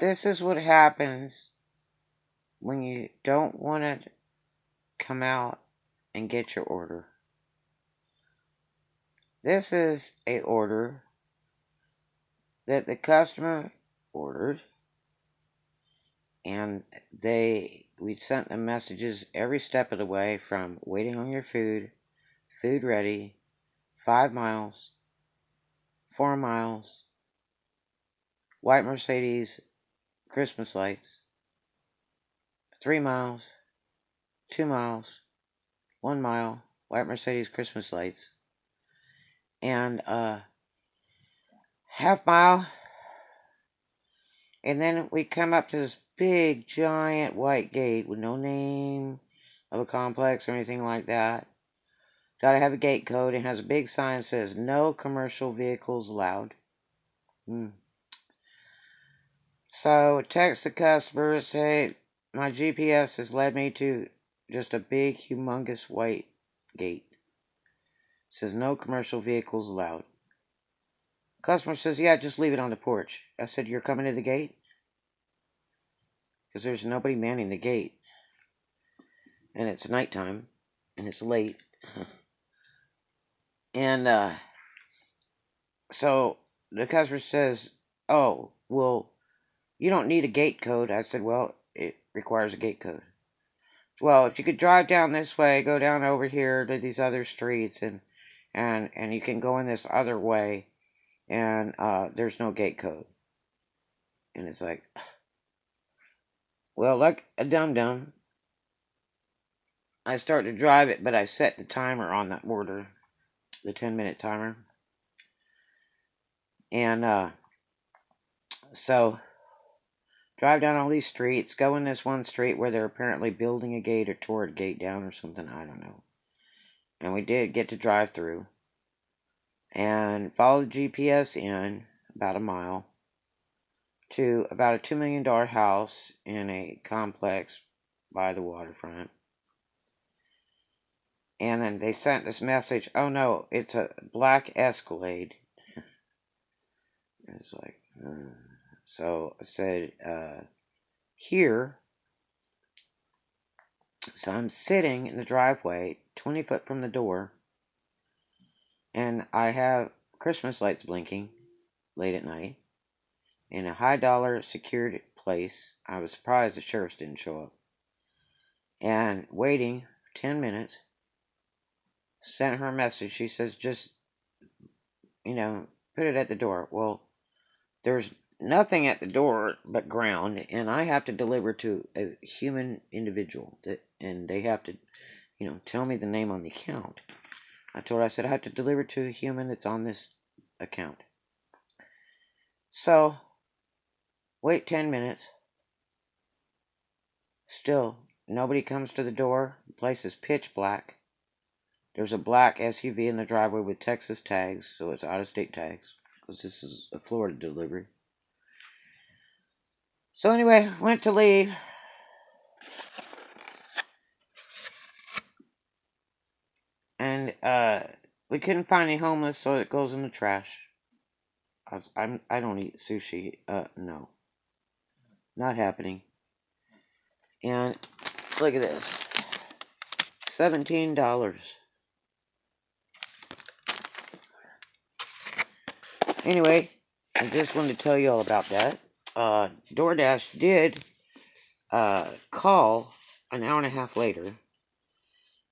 This is what happens when you don't want to come out and get your order. This is a order that the customer ordered, and we sent them messages every step of the way, from waiting on your food, food ready, 5 miles, 4 miles, white Mercedes, Christmas lights, 3 miles, 2 miles, 1 mile, white Mercedes, Christmas lights, and half mile. And then we come up to this big, giant white gate with no name of a complex or anything like that. Gotta have a gate code. It has a big sign that says, "No commercial vehicles allowed." So text the customer, say, "My GPS has led me to just a big, humongous white gate. It says no commercial vehicles allowed." Customer says, "Yeah, just leave it on the porch." I said, "You're coming to the gate?" Because there's nobody manning the gate. And it's nighttime. And it's late. And so the customer says, "Oh, well, you don't need a gate code." I said, "Well, it requires a gate code." "Well, if you could drive down this way, go down over here to these other streets, and you can go in this other way, and there's no gate code." And it's like, well, like a dum-dum, I start to drive it, but I set the timer on that order, the 10-minute timer. And so drive down all these streets, go in this one street where they're apparently building a gate or tore a gate down or something, I don't know. And we did get to drive through and follow the GPS in about a mile to about a $2 million house in a complex by the waterfront. And then they sent this message, "Oh no, it's a black Escalade." It's like, So I said, "Here." So I'm sitting in the driveway, 20 foot from the door, and I have Christmas lights blinking late at night in a high dollar secured place. I was surprised the sheriffs didn't show up. And waiting 10 minutes, sent her a message. She says, "Just, put it at the door." Well, there's nothing at the door but ground, and I have to deliver to a human individual, and they have to, tell me the name on the account. I said I have to deliver to a human that's on this account. So, wait 10 minutes. Still, nobody comes to the door. The place is pitch black. There's a black SUV in the driveway with Texas tags, so it's out-of-state tags, because this is a Florida delivery. So anyway, went to leave. And we couldn't find any homeless, so it goes in the trash. I don't eat sushi. No. Not happening. And look at this. $17. Anyway, I just wanted to tell you all about that. DoorDash did call an hour and a half later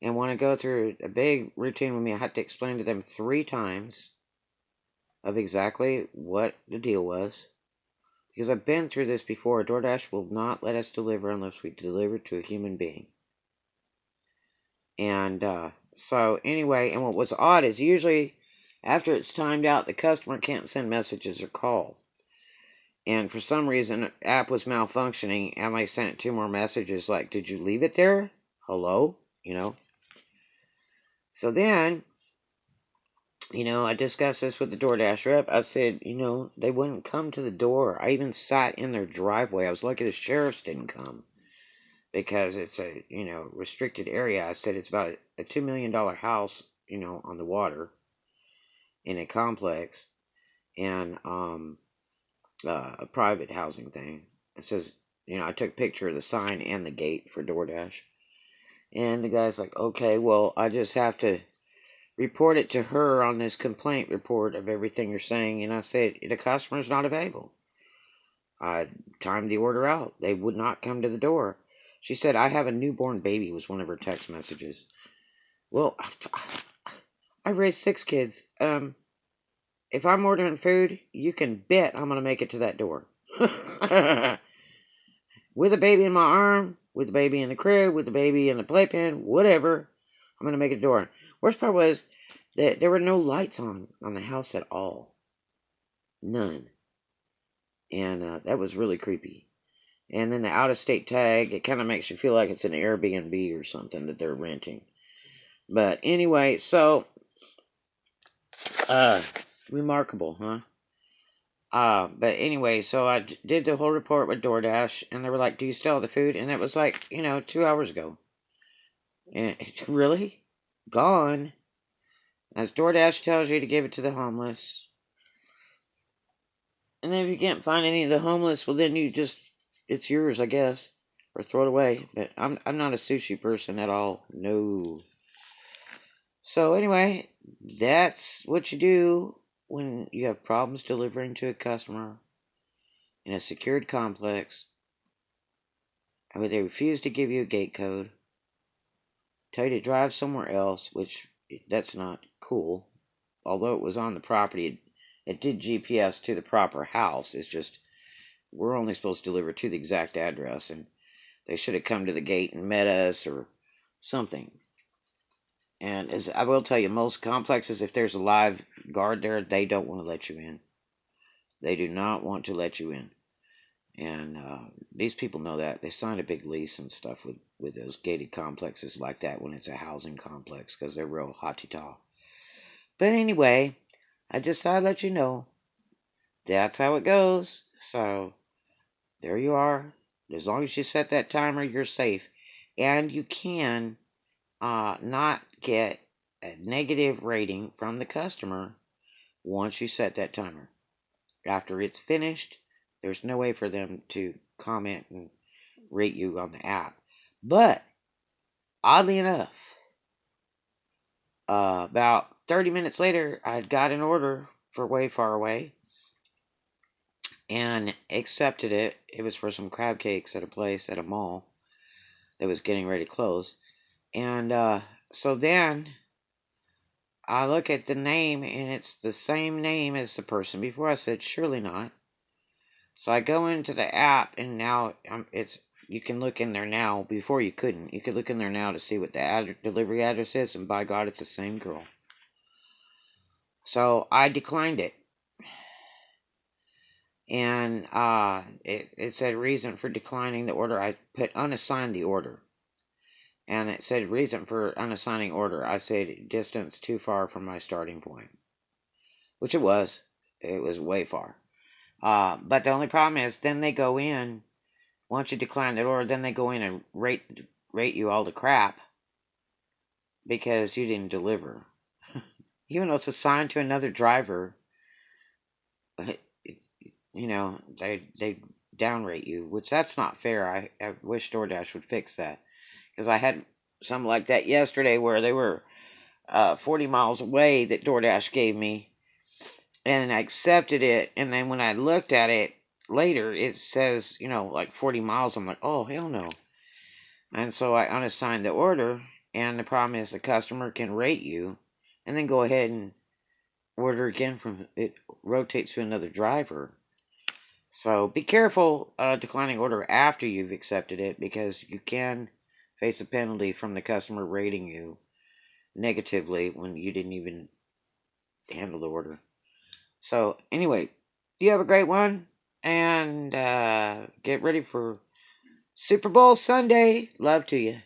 and want to go through a big routine with me. I had to explain to them 3 times of exactly what the deal was, because I've been through this before. DoorDash will not let us deliver unless we deliver to a human being. And so anyway, and what was odd is usually after it's timed out, the customer can't send messages or call. And for some reason, the app was malfunctioning, and I sent 2 more messages like, "Did you leave it there? Hello?" So then, I discussed this with the DoorDash rep. I said, they wouldn't come to the door. I even sat in their driveway. I was lucky the sheriffs didn't come, because it's a, restricted area. I said it's about a $2 million house, on the water in a complex, and a private housing thing. It says, I took a picture of the sign and the gate for DoorDash. And the guy's like, okay, well, I just have to report it to her on this complaint report of everything you're saying. And I said, the customer's not available. I timed the order out. They would not come to the door. She said, I have a newborn baby, was one of her text messages. Well, I've raised 6 kids. If I'm ordering food, you can bet I'm going to make it to that door. With a baby in my arm, with a baby in the crib, with a baby in the playpen, whatever, I'm going to make it to the door. Worst part was that there were no lights on the house at all. None. And that was really creepy. And then the out-of-state tag, it kind of makes you feel like it's an Airbnb or something that they're renting. But anyway, so, remarkable, huh? But anyway, so I did the whole report with DoorDash, and they were like, do you still have the food? And it was like, 2 hours ago. And it's really gone. As DoorDash tells you to give it to the homeless. And then if you can't find any of the homeless, well then it's yours, I guess. Or throw it away. But I'm not a sushi person at all. No. So anyway, that's what you do when you have problems delivering to a customer in a secured complex, and they refuse to give you a gate code, tell you to drive somewhere else, which that's not cool. Although it was on the property, it did GPS to the proper house. It's just we're only supposed to deliver to the exact address, and they should have come to the gate and met us or something. And as I will tell you, most complexes, if there's a live guard there, they don't want to let you in. They do not want to let you in. And these people know that. They sign a big lease and stuff with those gated complexes like that when it's a housing complex because they're real hotty-taw. But anyway, I just thought I'd let you know. That's how it goes. So, there you are. As long as you set that timer, you're safe. And you can not get a negative rating from the customer once you set that timer. After it's finished, there's no way for them to comment and rate you on the app. But, oddly enough, about 30 minutes later, I'd got an order for way far away and accepted it. It was for some crab cakes at a place at a mall that was getting ready to close. And so then I look at the name, and it's the same name as the person before. I said, surely not. So I go into the app, and now you can look in there now. Before you couldn't. You could look in there now to see what the delivery address is, and by God, it's the same girl. So I declined it. And it said reason for declining the order. I put unassigned the order. And it said reason for unassigning order. I said distance too far from my starting point. Which it was. It was way far. But the only problem is then they go in. Once you decline the order, then they go in and rate you all the crap. Because you didn't deliver. Even though it's assigned to another driver. They downrate you. Which that's not fair. I wish DoorDash would fix that. Because I had something like that yesterday where they were 40 miles away that DoorDash gave me. And I accepted it. And then when I looked at it later, it says, like 40 miles. I'm like, oh, hell no. And so I unassigned the order. And the problem is the customer can rate you. And then go ahead and order again from it. Rotates to another driver. So be careful declining order after you've accepted it. Because you can face a penalty from the customer rating you negatively when you didn't even handle the order. So, anyway, you have a great one, and get ready for Super Bowl Sunday. Love to you.